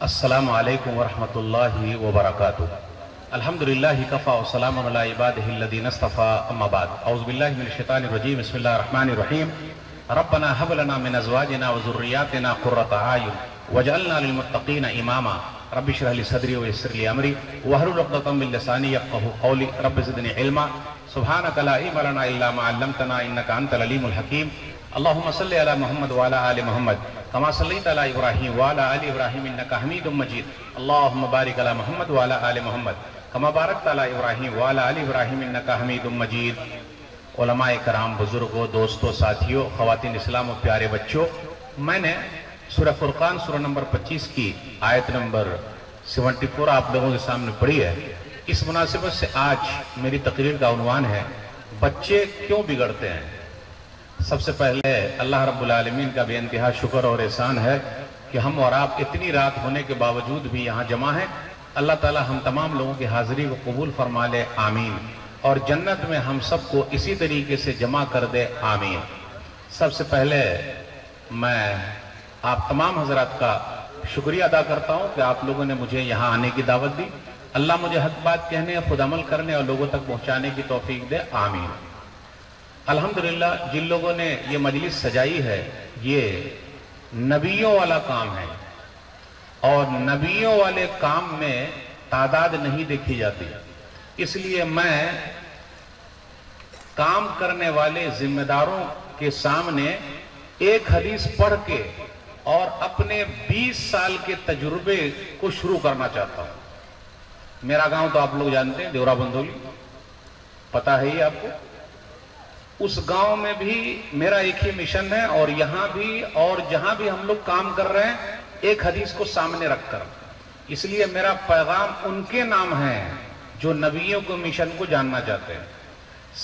السلام علیکم ورحمۃ اللہ وبرکاتہ۔ الحمدللہ کفا وسلام علی عبادہ الذین اصطفی، اما بعد، اعوذ باللہ من الشیطان الرجیم، بسم اللہ الرحمن الرحیم۔ ربنا هب لنا من ازواجنا وذریاتنا قرۃ اعین واجعلنا للمتقین اماما۔ رب اشرح لي صدری ويسر لي امری واحلل عقدۃ من لسانی یفقهوا قولی۔ رب زدنی علما سبحانک لا علم لنا الا ما علمتنا انک انت العلیم الحکیم۔ اللہم صلی علی محمد وعلی آل محمد کما صلیت علی ابراہیم وعلی آل ابراہیم انک حمید مجید۔ اللہم بارک علی محمد وعلی آل محمد کما بارکت علی ابراہیم وعلی آل ابراہیم انک حمید مجید۔ علماء کرام، بزرگوں، دوستوں، ساتھیوں، خواتین اسلام و پیارے بچوں، میں نے سورہ فرقان سورہ نمبر 25 کی آیت نمبر 74 آپ لوگوں کے سامنے پڑھی ہے۔ اس مناسبت سے آج میری تقریر کا عنوان ہے بچے کیوں بگڑتے ہیں۔ سب سے پہلے اللہ رب العالمین کا بے انتہا شکر اور احسان ہے کہ ہم اور آپ اتنی رات ہونے کے باوجود بھی یہاں جمع ہیں۔ اللہ تعالی ہم تمام لوگوں کی حاضری کو قبول فرما لے، آمین، اور جنت میں ہم سب کو اسی طریقے سے جمع کر دے، آمین۔ سب سے پہلے میں آپ تمام حضرات کا شکریہ ادا کرتا ہوں کہ آپ لوگوں نے مجھے یہاں آنے کی دعوت دی۔ اللہ مجھے حق بات کہنے، خود عمل کرنے اور لوگوں تک پہنچانے کی توفیق دے، آمین۔ الحمدللہ جن لوگوں نے یہ مجلس سجائی ہے یہ نبیوں والا کام ہے، اور نبیوں والے کام میں تعداد نہیں دیکھی جاتی، اس لیے میں کام کرنے والے ذمہ داروں کے سامنے ایک حدیث پڑھ کے اور اپنے 20 سال کے تجربے کو شروع کرنا چاہتا ہوں۔ میرا گاؤں تو آپ لوگ جانتے ہیں، دیورا بندولی، پتہ ہے ہی آپ کو۔ اس گاؤں میں بھی میرا ایک ہی مشن ہے، اور یہاں بھی اور جہاں بھی ہم لوگ کام کر رہے ہیں ایک حدیث کو سامنے رکھ کر، اس لیے میرا پیغام ان کے نام ہے جو نبیوں کو مشن کو جاننا چاہتے ہیں۔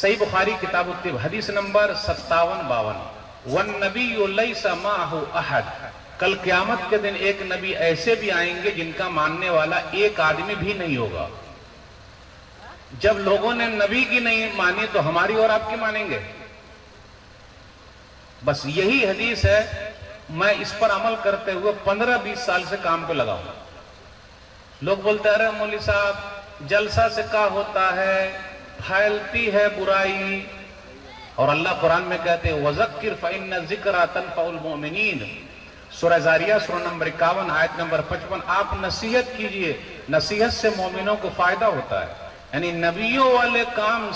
صحیح بخاری کتاب الطب حدیث نمبر 57-52، وَالنَّبِيُّ لَيْسَ مَعَهُ أَحَدٌ۔ کل قیامت کے دن ایک نبی ایسے بھی آئیں گے جن کا ماننے والا ایک آدمی بھی نہیں ہوگا۔ جب لوگوں نے نبی کی نہیں مانی تو ہماری اور آپ کی مانیں گے؟ بس یہی حدیث ہے۔ میں اس پر عمل کرتے ہوئے 15-20 سال سے کام پہ لگا ہوں۔ لوگ بولتے ہیں ارے مولوی صاحب جلسہ سے کیا ہوتا ہے، پھیلتی ہے برائی، اور اللہ قرآن میں کہتے ہیں وَذَكِّرْ فَإِنَّ الذِّكْرَىٰ تَنفَعُ الْمُؤْمِنِينَ۔ سورہ زاریہ سورہ نمبر 51 آیت نمبر 55، آپ نصیحت کیجئے، نصیحت سے مومنوں کو فائدہ ہوتا ہے۔ یعنی نبیوں والے کام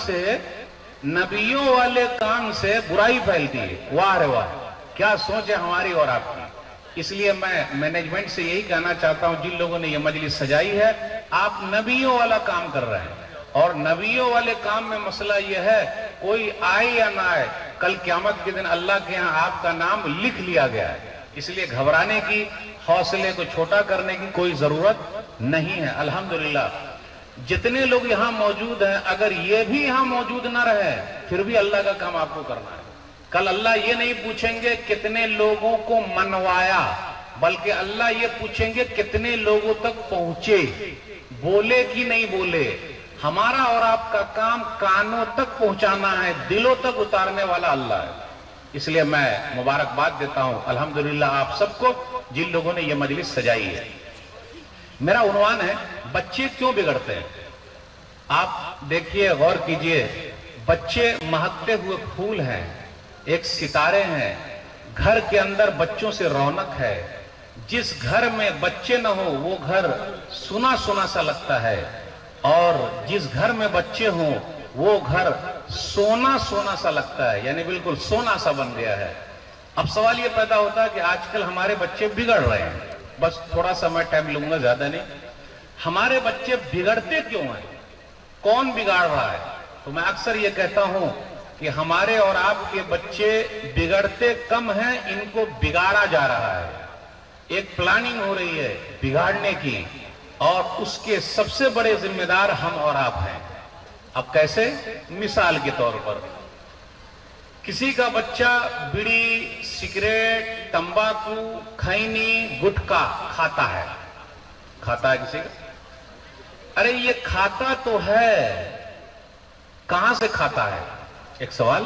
سے برائی پھیلتی ہے۔ واہ رے واہ، کیا سوچ ہے ہماری اور آپ کی۔ اس لیے میں مینجمنٹ سے یہی کہنا چاہتا ہوں، جن لوگوں نے یہ مجلس سجائی ہے آپ نبیوں والا کام کر رہے ہیں، اور نبیوں والے کام میں مسئلہ یہ ہے کوئی آئے یا نہ آئے، کل قیامت کے دن اللہ کے ہاں آپ کا نام لکھ لیا گیا ہے۔ اس لیے گھبرانے کی، حوصلے کو چھوٹا کرنے کی کوئی ضرورت نہیں ہے۔ الحمدللہ جتنے لوگ یہاں موجود ہیں، اگر یہ بھی یہاں موجود نہ رہے پھر بھی اللہ کا کام آپ کو کرنا ہے۔ کل اللہ یہ نہیں پوچھیں گے کتنے لوگوں کو منوایا، بلکہ اللہ یہ پوچھیں گے کتنے لوگوں تک پہنچے، بولے کہ نہیں بولے۔ ہمارا اور آپ کا کام کانوں تک پہنچانا ہے، دلوں تک اتارنے والا اللہ ہے۔ اس لیے میں مبارکباد دیتا ہوں الحمدللہ آپ سب کو جن لوگوں نے یہ مجلس سجائی ہے۔ میرا عنوان ہے بچے کیوں بگڑتے ہیں۔ آپ دیکھیے، غور کیجئے، بچے مہکتے ہوئے پھول ہیں، ایک ستارے ہیں۔ گھر کے اندر بچوں سے رونق ہے۔ جس گھر میں بچے نہ ہو وہ گھر سنا سنا سا لگتا ہے، اور جس گھر میں بچے ہوں وہ گھر سونا سونا سا لگتا ہے، یعنی بالکل سونا سا بن گیا ہے۔ اب سوال یہ پیدا ہوتا ہے کہ آج کل ہمارے بچے بگڑ رہے ہیں۔ بس تھوڑا سا میں ٹائم لوں گا، زیادہ نہیں۔ ہمارے بچے بگڑتے کیوں ہیں، کون بگاڑ رہا ہے؟ تو میں اکثر یہ کہتا ہوں کہ ہمارے اور آپ کے بچے بگڑتے کم ہیں، ان کو بگاڑا جا رہا ہے۔ ایک پلاننگ ہو رہی ہے بگاڑنے کی، اور اس کے سب سے بڑے ذمہ دار ہم اور آپ ہیں۔ اب کیسے؟ مثال کے طور پر کسی کا بچہ بیڑی، سگریٹ، تمباکو، کھینی، گٹکا کھاتا ہے کسی کا؟ ارے یہ کھاتا تو ہے، کہاں سے کھاتا ہے؟ ایک سوال۔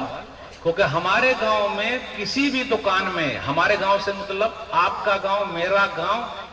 کیونکہ ہمارے گاؤں میں کسی بھی دکان میں، ہمارے گاؤں سے مطلب آپ کا گاؤں، میرا گاؤں،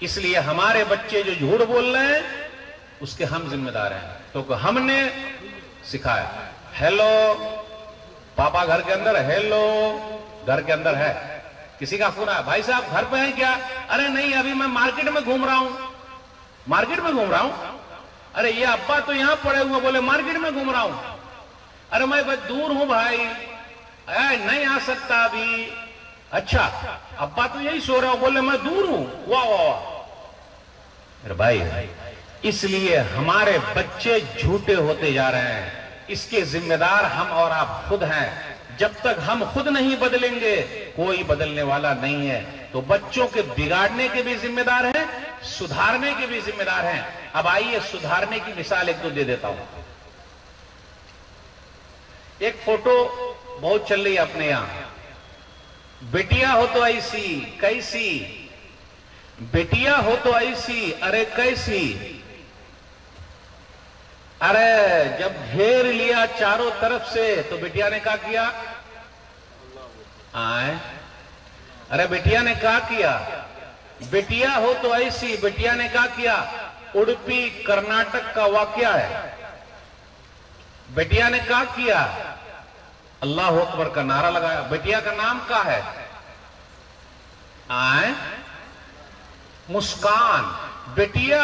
اس لیے ہمارے بچے جو جھوٹ بول رہے ہیں اس کے ہم ذمہ دار ہیں. تو ہم نے سکھایا ہیلو پاپا گھر کے اندر, ہیلو گھر کے اندر ہے. کسی کا فون آیا, بھائی صاحب گھر پہ ہیں کیا؟ ارے نہیں ابھی میں مارکیٹ میں گھوم رہا ہوں. مارکیٹ میں گھوم رہا ہوں؟ ارے یہ ابا تو یہاں پڑے ہوئے, بولے مارکیٹ میں گھوم رہا ہوں. ارے میں دور ہوں بھائی, نہیں آ سکتا ابھی. اچھا ابا تو یہی سو رہا ہوں, بولے میں دور ہوں. واہ واہ واہ. ارے بھائی اس لیے ہمارے بچے جھوٹے ہوتے جا رہے ہیں, اس کے ذمہ دار ہم اور آپ خود ہیں. جب تک ہم خود نہیں بدلیں گے کوئی بدلنے والا نہیں ہے. تو بچوں کے بگاڑنے کے بھی ذمہ دار ہیں, سدھارنے کے بھی ذمہ دار ہیں. اب آئیے سدھارنے کی مثال ایک دو دے دیتا ہوں. ایک فوٹو بہت چل رہی ہے اپنے یہاں, بیٹیا ہو تو ایسی کیسی, بیٹیا ہو تو ایسی ارے کیسی. ارے جب گھیر لیا چاروں طرف سے تو بیٹیا نے کیا کیا؟ ارے بیٹیا نے کیا کیا؟ بیٹیا ہو تو ایسی, بیٹیا نے کیا کیا؟ اڈپی کرناٹک کا واقعہ ہے. بیٹیا نے کیا کیا؟ اللہ اکبر کا نعرہ لگایا. بیٹیا کا نام کیا ہے؟ مسکان. بیٹیا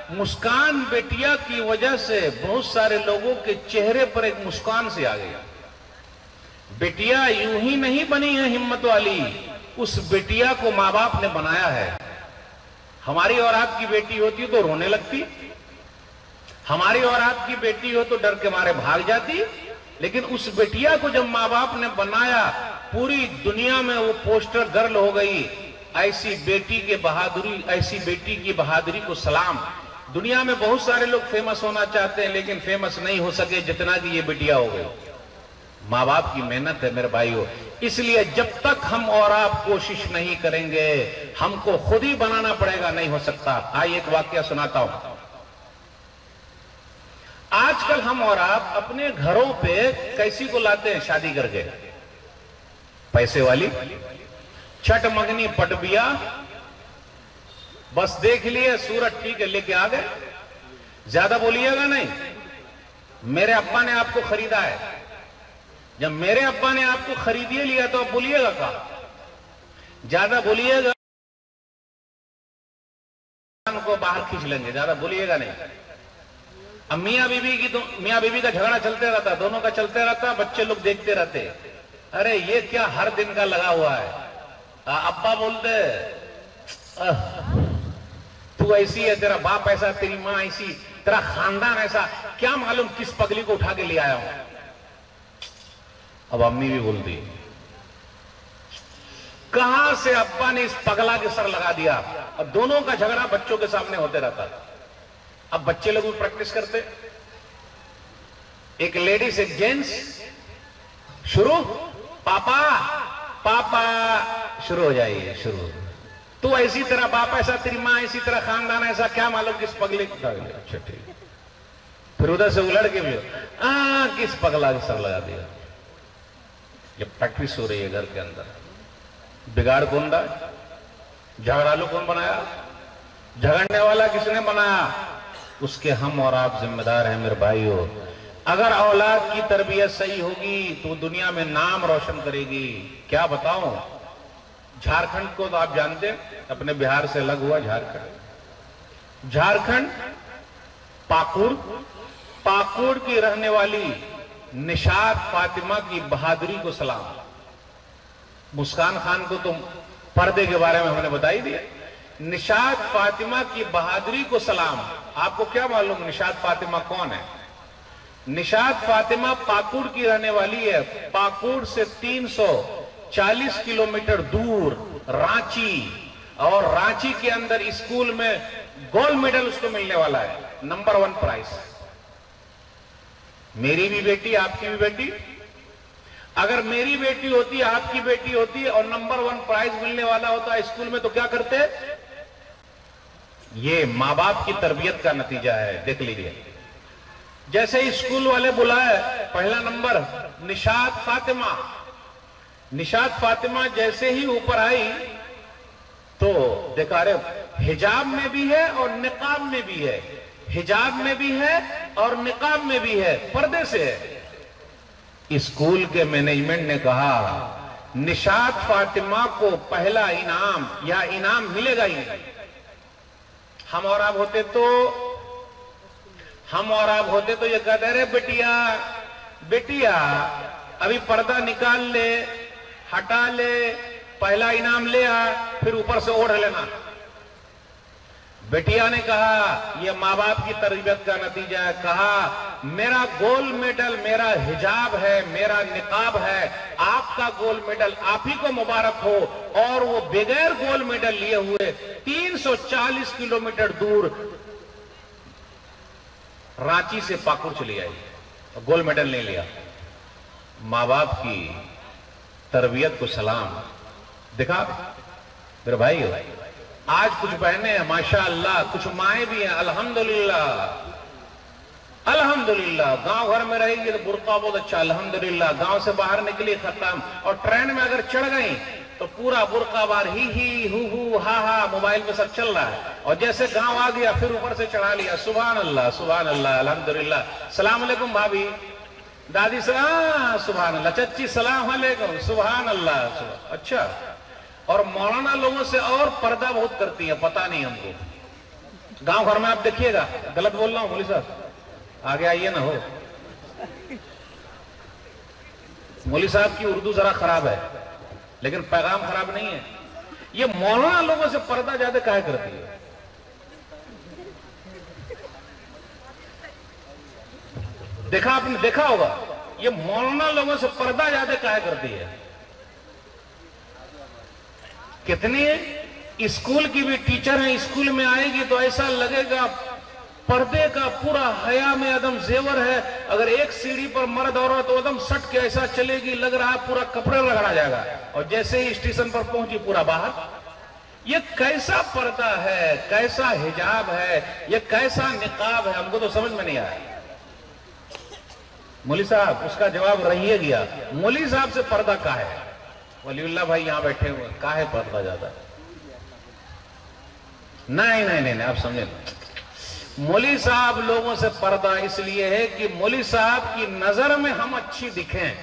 مسکان, بیٹیا کی وجہ سے بہت سارے لوگوں کے چہرے پر ایک مسکان سے آ گیا. بیٹیا یوں ہی نہیں بنی ہے ہمت والی, اس بیٹیا کو ماں باپ نے بنایا ہے. ہماری اور آپ کی بیٹی ہوتی تو رونے لگتی, ہماری اور آپ کی بیٹی ہو تو ڈر کے مارے بھاگ جاتی. لیکن اس بیٹیا کو جب ماں باپ نے بنایا پوری دنیا میں وہ پوسٹر گرل ہو گئی. ایسی بیٹی کے بہادری, ایسی بیٹی کی بہادری کو سلام. دنیا میں بہت سارے لوگ فیمس ہونا چاہتے ہیں لیکن فیمس نہیں ہو سکے جتنا کہ یہ بیٹیا ہو گئی. ماں باپ کی محنت ہے میرے بھائیو. اس لیے جب تک ہم اور آپ کوشش نہیں کریں گے ہم کو خود ہی بنانا پڑے گا, نہیں ہو سکتا. آئیے ایک واقعہ سناتا ہوں. آج کل ہم اور آپ اپنے گھروں پہ کیسی کو لاتے ہیں شادی کر کے؟ پیسے والی, چھٹ مگنی پٹبیا, بس دیکھ لیے صورت ٹھیک ہے لے کے آ گئے. زیادہ بولیے گا نہیں. میرے ابا نے آپ کو خریدا ہے, جب میرے ابا نے آپ کو خریدیے لیا تو آپ بولیے گا کہا؟ زیادہ بولیے گا کو باہر کھینچ لیں گے, زیادہ بولیے گا نہیں. اب میاں بیوی کا جھگڑا چلتے رہتا, دونوں کا چلتے رہتا, بچے لوگ دیکھتے رہتے. ارے یہ کیا ہر دن کا لگا ہوا ہے. ابا بولتے تو ایسی ہے, تیرا باپ ایسا, تیری ماں ایسی, تیرا خاندان ایسا, کیا معلوم کس پگلی کو اٹھا کے لے آیا ہوں. اب امی بھی بولتی کہاں سے ابا نے اس پگلا کے سر لگا دیا. اب دونوں کا جھگڑا بچوں کے سامنے ہوتے رہتا. اب بچے لوگ بھی پریکٹس کرتے, ایک لیڈیز ایک جینٹس, شروع پاپا پاپا, شروع ہو جائیے شروع. تو ایسی طرح باپ ایسا, تیری ماں ایسی طرح, خاندان ایسا, کیا معلوم کس پگلے کو. اچھا ٹھیک. پھر ادھر سے الڑ کے بھی کس پگلا کے سر لگا دیا. یہ پریکٹس ہو رہی ہے گھر کے اندر. بگاڑ کون رہا؟ جھگڑالو کون بنایا؟ جھگڑنے والا کس نے بنایا؟ اس کے ہم اور آپ ذمہ دار ہیں میرے بھائیو. اگر اولاد کی تربیت صحیح ہوگی تو دنیا میں نام روشن کرے گی. کیا بتاؤں, جھارکھنڈ کو تو آپ جانتے ہیں, اپنے بہار سے الگ ہوا جھارکھنڈ. جھارکھنڈ پاکوڑ کی رہنے والی نشاط فاطمہ کی بہادری کو سلام. مسکان خان کو تو پردے کے بارے میں ہم نے بتائی دیا. نشاط فاطمہ کی بہادری کو سلام. آپ کو کیا معلوم نشاط فاطمہ کون ہے؟ نشاط فاطمہ پاکوڑ کی رہنے والی ہے. پاکوڑ سے 340 کلومیٹر دور رانچی, اور رانچی کے اندر اسکول میں گولڈ میڈل اس کو ملنے والا ہے, نمبر 1 پرائز. میری بھی بیٹی, آپ کی بھی بیٹی, اگر میری بیٹی ہوتی, آپ کی بیٹی ہوتی اور نمبر 1 پرائز ملنے والا ہوتا اسکول میں تو کیا کرتے؟ یہ ماں باپ کی تربیت کا نتیجہ ہے. دیکھ لیجئے, جیسے اسکول والے بلائے پہلا نمبر نشاط فاطمہ. نشاط فاطمہ جیسے ہی اوپر آئی تو دیکھا رہے حجاب میں بھی ہے اور نقاب میں بھی ہے، حجاب میں بھی ہے اور نقاب میں بھی ہے، پردے سے ہے۔ اسکول کے مینجمنٹ نے کہا نشاط فاطمہ کو پہلا انعام یا انعام ملے گا ہی نہیں۔ ہم اور آپ ہوتے تو یہ کہتے رہے بیٹیا ابھی پردہ نکال لے، ہٹا لے، پہلا انعام لے آ، پھر اوپر سے اوڑھ لینا۔ بیٹیا نے کہا یہ ماں باپ کی تربیت کا نتیجہ ہے، کہا میرا گولڈ میڈل میرا حجاب ہے، میرا نقاب ہے، آپ کا گولڈ میڈل آپ ہی کو مبارک ہو۔ اور وہ بغیر گولڈ میڈل لیے ہوئے 340 کلومیٹر دور رانچی سے پاکڑ چلی آئی، گولڈ میڈل نہیں لیا۔ ماں باپ کی تربیت کو سلام۔ دیکھا میرے بھائی، آج کچھ بہنیں ہیں ماشاءاللہ، کچھ مائیں بھی ہیں الحمدللہ الحمدللہ، گاؤں گھر میں رہی گی تو برقع بہت اچھا الحمدللہ، گاؤں سے باہر نکلی ختم، اور ٹرین میں اگر چڑھ گئیں تو پورا برقع بار ہی ہو ہا ہا موبائل پہ سب چل رہا ہے، اور جیسے گاؤں آ گیا پھر اوپر سے چڑھا لیا۔ سبحان اللہ الحمدللہ۔ السلام علیکم بھابھی، دادی سلام، سبحان اللہ، چچی سلام علیکم، سبحان اللہ۔ اچھا، اور مولانا لوگوں سے اور پردہ بہت کرتی ہے، پتہ نہیں ہم کو۔ گاؤں گھر میں آپ دیکھیے گا، غلط بول رہا ہوں مولوی صاحب، آگے آئیے نہ ہو۔ مولوی صاحب کی اردو ذرا خراب ہے لیکن پیغام خراب نہیں ہے۔ یہ مولانا لوگوں سے پردہ زیادہ کاہے کرتی ہے؟ دیکھا آپ نے، دیکھا ہوگا یہ مولانا لوگوں سے پردہ زیادہ کاہے کرتی ہے؟ کتنی اسکول کی بھی ٹیچر ہیں، اسکول میں آئے گی تو ایسا لگے گا پردے کا پورا حیا میں عدم زیور ہے، اگر ایک سیڑھی پر مرد عورت تو عدم سٹ کے ایسا چلے گی لگ رہا پورا کپڑے رگڑا جائے گا، اور جیسے ہی اسٹیشن پر پہنچی پورا باہر۔ یہ کیسا پردہ ہے، کیسا حجاب ہے، یہ کیسا نقاب ہے، ہم کو تو سمجھ میں نہیں آیا۔ مولوی صاحب اس کا جواب رہیے گیا، مولوی صاحب سے پردہ کا ہے؟ ولی اللہ بھائی یہاں بیٹھے ہوئے، کاہے پردہ جاتا ہے؟ نہیں آپ سمجھیں، مولوی صاحب لوگوں سے پردہ اس لیے ہے کہ مولوی صاحب کی نظر میں ہم اچھی دکھیں۔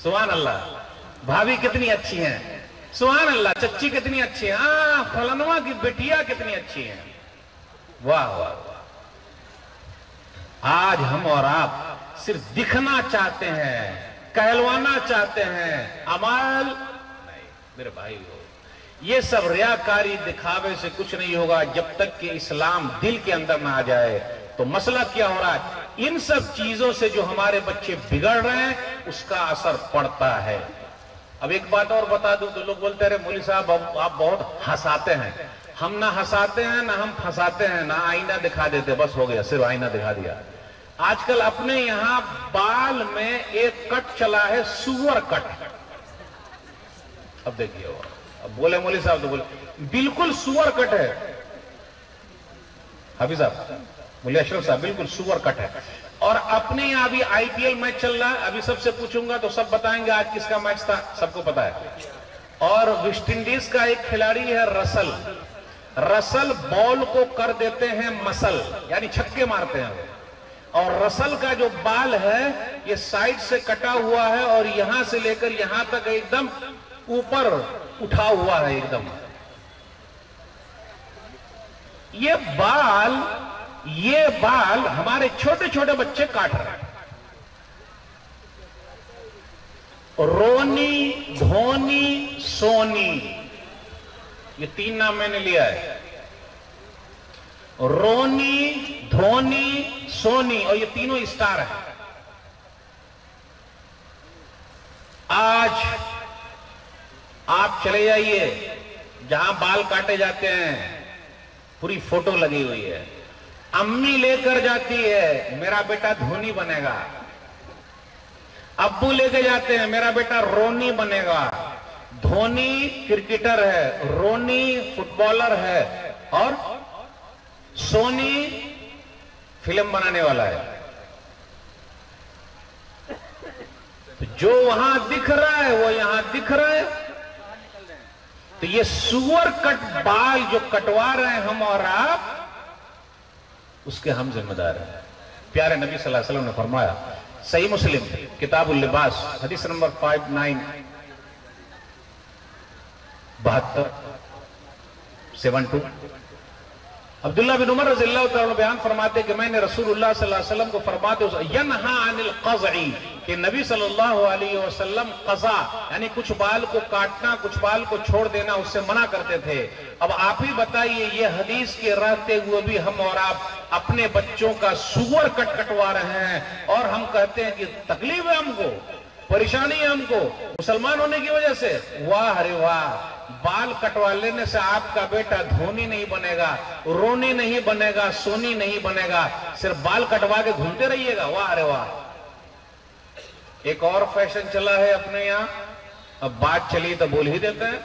سبحان اللہ، بھابھی کتنی اچھی ہیں، سبحان اللہ، چچی کتنی اچھی ہیں، فلانوا کی بیٹیا کتنی اچھی ہیں، واہ واہ واہ۔ آج ہم اور آپ صرف دکھنا چاہتے ہیں، کہلوانا چاہتے ہیں، عمل نہیں۔ میرے بھائی ہو، یہ سب ریاکاری دکھاوے سے کچھ نہیں ہوگا جب تک کہ اسلام دل کے اندر نہ آ جائے۔ تو مسئلہ کیا ہو رہا ہے؟ ان سب چیزوں سے جو ہمارے بچے بگڑ رہے ہیں اس کا اثر پڑتا ہے۔ اب ایک بات اور بتا دوں تو لوگ بولتے رہے مولوی صاحب آپ بہت ہنساتے ہیں۔ ہم نہ ہنساتے ہیں نہ ہم پھنساتے ہیں، نہ آئینہ دکھا دیتے، بس ہو گیا، صرف آئینہ دکھا دیا۔ آج کل اپنے یہاں بال میں ایک کٹ چلا ہے، سور کٹ۔ اب دیکھیے، اب بولے مولوی صاحب تو بولے بالکل سور کٹ ہے، حافظ صاحب، مولوی اشرف صاحب، بالکل سور کٹ ہے۔ اور اپنے یہاں ابھی آئی پی ایل میچ چل رہا ہے، ابھی سب سے پوچھوں گا تو سب بتائیں گے آج کس کا میچ تھا، سب کو پتا ہے۔ اور ویسٹ انڈیز کا ایک کھلاڑی ہے رسل بال کو کر دیتے ہیں مسل، یعنی چھکے مارتے ہیں، اور رسل کا جو بال ہے یہ سائیڈ سے کٹا ہوا ہے اور یہاں سے لے کر یہاں تک ایک دم اوپر اٹھا ہوا ہے ایک دم۔ یہ بال ہمارے چھوٹے چھوٹے بچے کاٹ رہے ہیں۔ رونی، دھونی، سونی، یہ تین نام میں نے لیا ہے۔ رونی، دھونی، سونی، اور یہ تینوں اسٹار ہیں۔ آج آپ چلے جائیے جہاں بال کاٹے جاتے ہیں، پوری فوٹو لگی ہوئی ہے، امی لے کر جاتی ہے میرا بیٹا دھونی بنے گا، ابو لے کے جاتے ہیں میرا بیٹا رونی بنے گا۔ دھونی کرکٹر ہے، رونی فٹ بالر ہے، اور سونی فلم بنانے والا ہے۔ جو وہاں دکھ رہا ہے وہ یہاں دکھ رہا ہے۔ تو یہ سور کٹ بال جو کٹوا رہے ہیں ہم اور آپ، اس کے ہم ذمہ دار ہیں۔ پیارے نبی صلی اللہ علیہ وسلم نے فرمایا، صحیح مسلم کتاب اللباس حدیث نمبر 5972 عبداللہ بن عمر رضی اللہ تعالیٰ عنہ بیان فرماتے کہ میں نے رسول اللہ صلی اللہ علیہ وسلم کو فرماتے ینہا عن القضع، کہ نبی صلی اللہ علیہ وسلم قضا یعنی کچھ بال کو کاٹنا، کچھ بال کو چھوڑ دینا، اس سے منع کرتے تھے۔ اب آپ ہی بتائیے، یہ حدیث کے رہتے ہوئے بھی ہم اور آپ اپنے بچوں کا سور کٹوا رہے ہیں، اور ہم کہتے ہیں کہ تکلیف ہے ہم کو، پریشانی ہے ہم کو مسلمان ہونے کی وجہ سے۔ واہ رے واہ، بال کٹوا لینے سے آپ کا بیٹا دھونی نہیں بنے گا، رونی نہیں بنے گا، سونی نہیں بنے گا، صرف بال کٹوا کے گھومتے رہیے گا۔ واہ رے واہ۔ ایک اور فیشن چلا ہے اپنے یہاں، اب بات چلی تو بول ہی دیتے ہیں،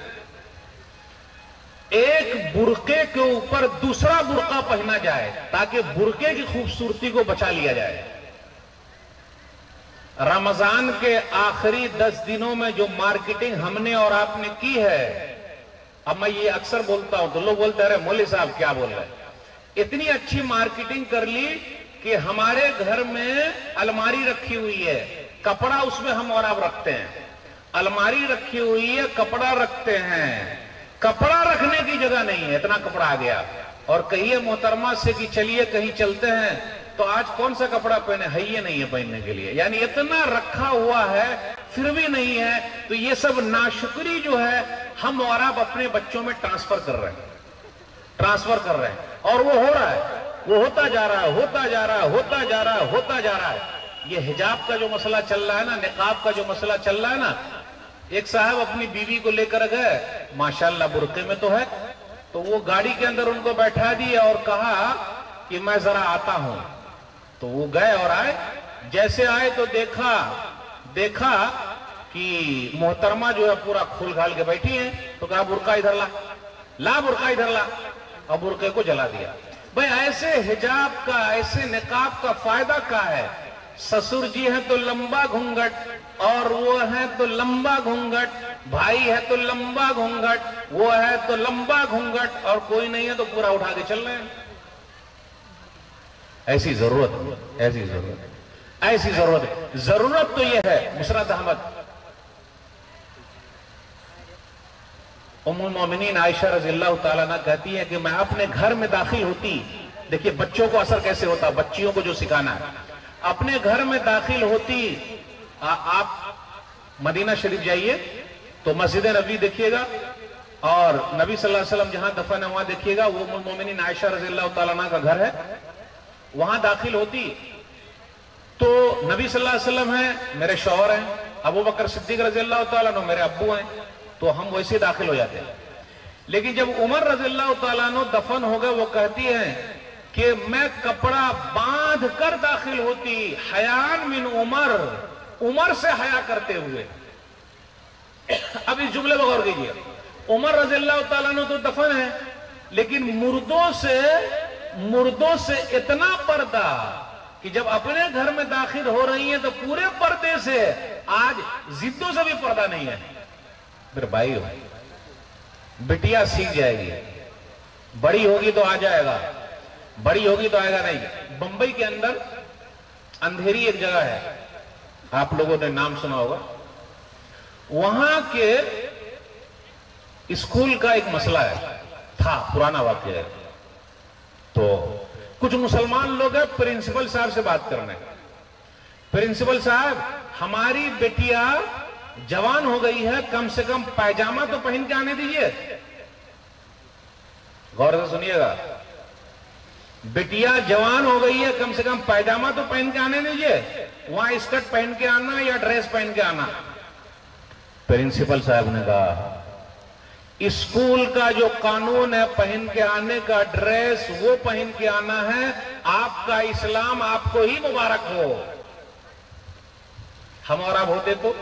ایک برقعے کے اوپر دوسرا برقع پہنا جائے تاکہ برقعے کی خوبصورتی کو بچا لیا جائے۔ رمضان کے آخری 10 دنوں میں جو مارکیٹنگ ہم نے اور آپ نے کی ہے، اب میں یہ اکثر بولتا ہوں تو لوگ بولتے ہیں، ارے مولوی صاحب کیا بول رہے ہیں، اتنی اچھی مارکیٹنگ کر لی کہ ہمارے گھر میں الماری رکھی ہوئی ہے، کپڑا اس میں ہم اور آپ رکھتے ہیں، الماری رکھی ہوئی ہے، کپڑا رکھتے ہیں، کپڑا رکھنے کی جگہ نہیں ہے، اتنا کپڑا آ گیا، اور کہیے محترمہ سے کہ چلیے کہیں چلتے ہیں تو آج کون سا کپڑا پہنے، ہے یہ نہیں ہے پہننے کے لیے، یعنی اتنا رکھا ہوا ہے پھر بھی نہیں ہے۔ تو یہ سب ناشکری جو ہے ہم اور آپ اپنے بچوں میں ٹرانسفر کر رہے ہیں، اور وہ ہو رہا ہے، وہ ہوتا جا رہا ہے، ہوتا جا رہا ہے، ہوتا جا رہا ہے، ہوتا جا رہا ہے۔ یہ حجاب کا جو مسئلہ چل رہا ہے نا، نقاب کا جو مسئلہ چل رہا ہے نا، ایک صاحب اپنی بیوی کو لے کر گئے، ماشاءاللہ برقعے میں تو ہے، تو وہ گاڑی کے اندر ان کو بیٹھا دیا اور کہا کہ میں ذرا آتا ہوں، تو وہ گئے اور آئے، جیسے آئے تو دیکھا کہ محترمہ جو ہے پورا کھول کھال کے بیٹھی ہیں، تو کہا برقع ادھر لا برقع ادھر لا، اور برقعے کو جلا دیا۔ بھئی ایسے حجاب کا، ایسے نقاب کا فائدہ کیا ہے؟ سسر جی ہے تو لمبا گھونگھٹ، اور وہ ہے تو لمبا گھونگھٹ، بھائی ہے تو لمبا گھونگھٹ، وہ ہے تو لمبا گھونگھٹ، اور کوئی نہیں ہے تو پورا اٹھا کے چل رہے ہیں۔ ایسی ضرورت تو یہ ہے۔ مسرت احمد ام المومنین عائشہ رضی اللہ تعالیٰ عنہ کہتی ہے کہ میں اپنے گھر میں داخل ہوتی، دیکھیے بچوں کو اثر کیسے ہوتا، بچیوں کو جو سکھانا ہے، اپنے گھر میں داخل ہوتی، آپ مدینہ شریف جائیے تو مسجد نبوی دیکھیے گا، اور نبی صلی اللہ علیہ وسلم جہاں دفن ہے وہاں دیکھیے گا، وہ ام المومنین عائشہ رضی اللہ تعالیٰ عنہ کا گھر ہے، وہاں داخل ہوتی تو نبی صلی اللہ علیہ وسلم ہیں، میرے شوہر ہیں، ابو بکر صدیق رضی اللہ تعالیٰ عنہ میرے ابو ہیں، تو ہم ویسے داخل ہو جاتے ہیں۔ لیکن جب عمر رضی اللہ تعالیٰ عنہ دفن ہو گئے، وہ کہتی ہیں کہ میں کپڑا باندھ کر داخل ہوتی، حیان من عمر سے حیا کرتے ہوئے۔ اب اس جملے پر غور کیجیے، عمر رضی اللہ تعالیٰ عنہ تو دفن ہے، لیکن مردوں سے اتنا پردہ کہ جب اپنے گھر میں داخل ہو رہی ہیں تو پورے پردے سے، آج زدوں سے بھی پردہ نہیں ہے۔ پھر بھائی ہو، بٹیا سیکھ جائے گی، بڑی ہوگی تو آ جائے گا، بڑی ہوگی تو آئے گا نہیں۔ بمبئی کے اندر اندھیری ایک جگہ ہے، آپ لوگوں نے نام سنا ہوگا، وہاں کے اسکول کا ایک مسئلہ تھا، پرانا واقعہ ہے، تو کچھ مسلمان لوگ ہیں پرنسپل صاحب سے بات کرنے، پرنسپل صاحب ہماری بیٹیا جوان ہو گئی ہے، کم سے کم پائجامہ تو پہن کے آنے دیجئے۔ غور سے سنیے گا، بیٹیا جوان ہو گئی ہے، کم سے کم پائجامہ تو پہن کے آنے دیجئے، وہاں اسکرٹ پہن کے آنا یا ڈریس پہن کے آنا۔ پرنسپل صاحب نے کہا اسکول کا جو قانون ہے پہن کے آنے کا، ڈریس وہ پہن کے آنا ہے، آپ کا اسلام آپ کو ہی مبارک ہو۔ ہم اور آپ ہوتے تو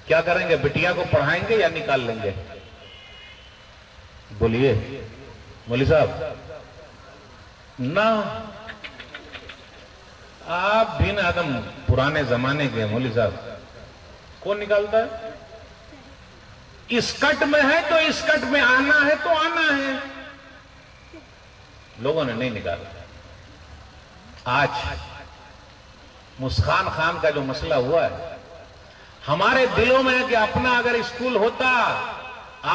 کیا کریں گے؟ بٹیا کو پڑھائیں گے یا نکال لیں گے؟ بولیے مولوی صاحب، نہ آپ بھی نا آدم پرانے زمانے کے مولوی صاحب، کون نکالتا ہے؟ اسکٹ میں ہے تو اسکٹ میں آنا ہے تو آنا ہے. لوگوں نے نہیں نکالا. آج مسکان خان کا جو مسئلہ ہوا ہے ہمارے دلوں میں ہے کہ اپنا اگر اسکول ہوتا,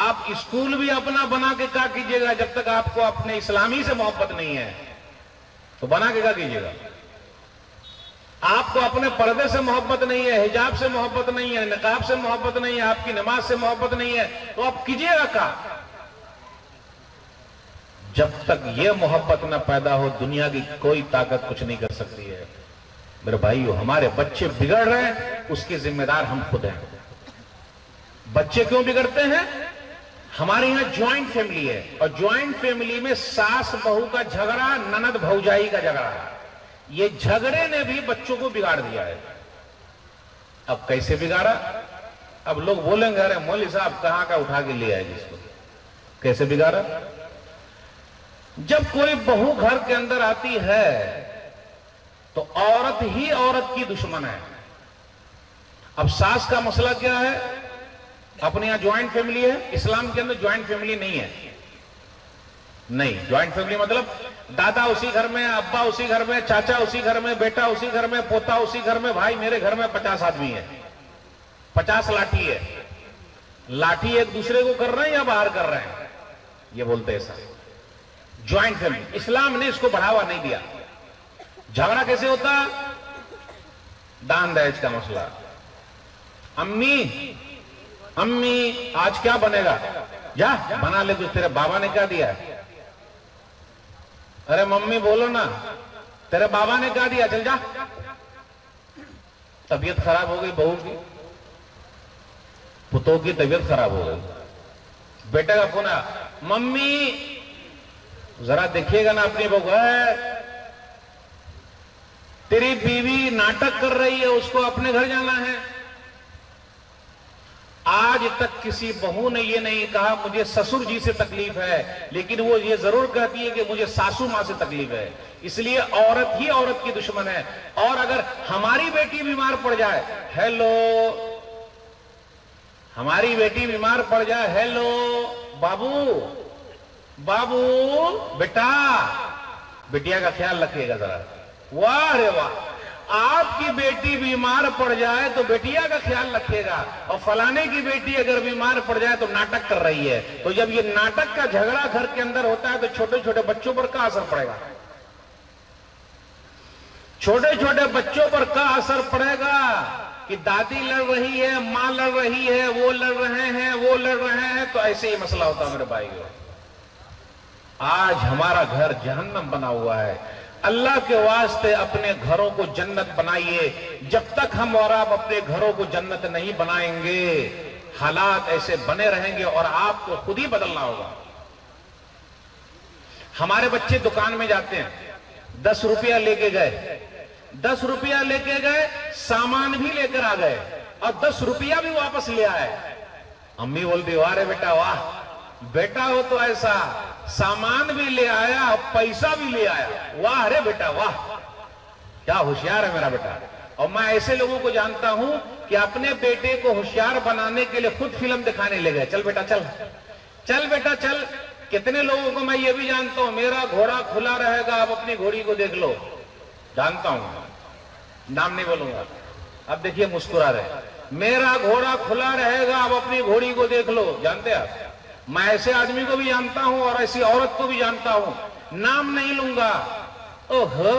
آپ اسکول بھی اپنا بنا کے کیا کیجئے گا؟ جب تک آپ کو اپنے اسلامی سے محبت نہیں ہے تو بنا کے کیا کیجئے گا؟ آپ کو اپنے پردے سے محبت نہیں ہے, حجاب سے محبت نہیں ہے, نقاب سے محبت نہیں ہے, آپ کی نماز سے محبت نہیں ہے, تو آپ کیجئے گا کیا؟ جب تک یہ محبت نہ پیدا ہو دنیا کی کوئی طاقت کچھ نہیں کر سکتی ہے. میرے بھائیو, ہمارے بچے بگڑ رہے ہیں, اس کے ذمہ دار ہم خود ہیں. بچے کیوں بگڑتے ہیں؟ ہمارے یہاں جوائنٹ فیملی ہے, اور جوائنٹ فیملی میں ساس بہو کا جھگڑا, نند بھوجائی کا جھگڑا ہے. یہ جھگڑے نے بھی بچوں کو بگاڑ دیا ہے. اب کیسے بگاڑا؟ اب لوگ بولیں گے ارے مولوی صاحب کہاں کا اٹھا کے لے آئے جس کو. کیسے بگاڑا؟ جب کوئی بہو گھر کے اندر آتی ہے تو عورت ہی عورت کی دشمن ہے. اب ساس کا مسئلہ کیا ہے؟ اپنے یہاں جوائنٹ فیملی ہے, اسلام کے اندر جوائنٹ فیملی نہیں ہے. نہیں, جوائنٹ فیملی مطلب دادا اسی گھر میں, ابا اسی گھر میں, چاچا اسی گھر میں, بیٹا اسی گھر میں, پوتا اسی گھر میں. بھائی میرے گھر میں 50 آدمی ہے, 50 لاٹھی ہے. لاٹھی ایک دوسرے کو کر رہے ہیں یا باہر کر رہے ہیں؟ یہ بولتے ایسا. جوائنٹ فیملی, اسلام نے اس کو بڑھاوا نہیں دیا. جھگڑا کیسے ہوتا؟ دان دہیج کا مسئلہ. امی امی آج کیا بنے گا؟ جا بنا لے, کچھ تیرے بابا نے کیا دیا ہے. ارے ممی بولو نا, تیرے بابا نے کیا دیا, چل جا. طبیعت خراب ہو گئی بہو کی, پتوں کی طبیعت خراب ہو گئی. بیٹے کا فون آیا, ممی ذرا دیکھیے گا نا اپنی بہو, تیری بیوی ناٹک کر رہی ہے, اس کو اپنے گھر جانا ہے. آج تک کسی بہو نے یہ نہیں کہا مجھے سسر جی سے تکلیف ہے, لیکن وہ یہ ضرور کہتی ہے کہ مجھے ساسو ماں سے تکلیف ہے. اس لیے عورت ہی عورت کی دشمن ہے. اور اگر ہماری بیٹی بیمار پڑ جائے, ہیلو, ہماری بیٹی بیمار پڑ جائے, ہیلو بابو بابو, بیٹا, بیٹیا کا خیال رکھیے گا ذرا. واہ رے واہ, آپ کی بیٹی بیمار پڑ جائے تو بیٹیا کا خیال رکھے گا, اور فلانے کی بیٹی اگر بیمار پڑ جائے تو ناٹک کر رہی ہے. تو جب یہ ناٹک کا جھگڑا گھر کے اندر ہوتا ہے تو چھوٹے چھوٹے بچوں پر کیا اثر پڑے گا؟ چھوٹے چھوٹے بچوں پر کیا اثر پڑے گا کہ دادی لڑ رہی ہے, ماں لڑ رہی ہے, وہ لڑ رہے ہیں, وہ لڑ رہے ہیں. تو ایسے ہی مسئلہ ہوتا ہے میرے بھائی. آج ہمارا گھر جہنم بنا ہوا ہے. اللہ کے واسطے اپنے گھروں کو جنت بنائیے. جب تک ہم اور آپ اپنے گھروں کو جنت نہیں بنائیں گے حالات ایسے بنے رہیں گے اور آپ کو خود ہی بدلنا ہوگا. ہمارے بچے دکان میں جاتے ہیں, 10 روپیہ لے کے گئے, 10 روپیہ لے کے گئے, سامان بھی لے کر آ گئے, اور 10 روپیہ بھی واپس لے آئے. امی بولتی واہ رے بیٹا واہ, بیٹا ہو تو ایسا, سامان بھی لے آیا اور پیسہ بھی لے آیا. واہ رے بیٹا واہ, کیا ہوشیار ہے میرا بیٹا. اور میں ایسے لوگوں کو جانتا ہوں کہ اپنے بیٹے کو ہوشیار بنانے کے لیے خود فلم دکھانے لے گئے. چل بیٹا چل, چل بیٹا چل. کتنے لوگوں کو میں یہ بھی جانتا ہوں, میرا گھوڑا کھلا رہے گا, آپ اپنی گھوڑی کو دیکھ لو. جانتا ہوں, نام نہیں بولوں گا. اب دیکھیے مسکرا رہے, میرا گھوڑا کھلا رہے گا, آپ اپنی گھوڑی کو دیکھ لو. جانتے آپ, میں ایسے آدمی کو بھی جانتا ہوں اور ایسی عورت کو بھی جانتا ہوں, نام نہیں لوں گا. اوہو,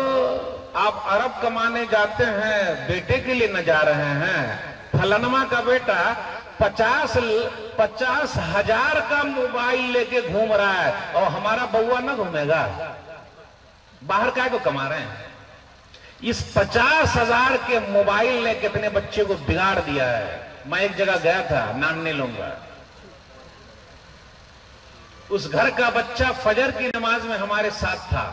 آپ عرب کمانے جاتے ہیں, بیٹے کے لیے نہ جا رہے ہیں. فلانما کا بیٹا 50,000 کا موبائل لے کے گھوم رہا ہے, اور ہمارا بوا نہ گھومے گا. باہر کا کو کما رہے ہیں. اس 50,000 کے موبائل نے کتنے بچے کو بگاڑ دیا ہے. میں ایک جگہ گیا تھا, نام نہیں لوں گا. اس گھر کا بچہ فجر کی نماز میں ہمارے ساتھ تھا.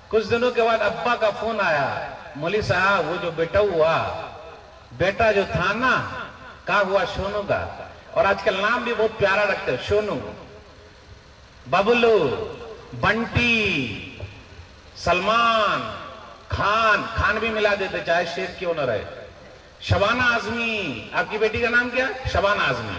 کچھ دنوں کے بعد ابا کا فون آیا, مولوی صاحب وہ جو بیٹا ہوا, بیٹا جو تھا نا, کہا ہوا شونو کا. اور آج کل نام بھی بہت پیارا رکھتے, شونو, ببلو, بنٹی, سلمان, خان, خان بھی ملا دیتے چاہے شیخ کیوں نہ رہے. شبانہ اعظمی, آپ کی بیٹی کا نام کیا؟ شبانہ اعظمی.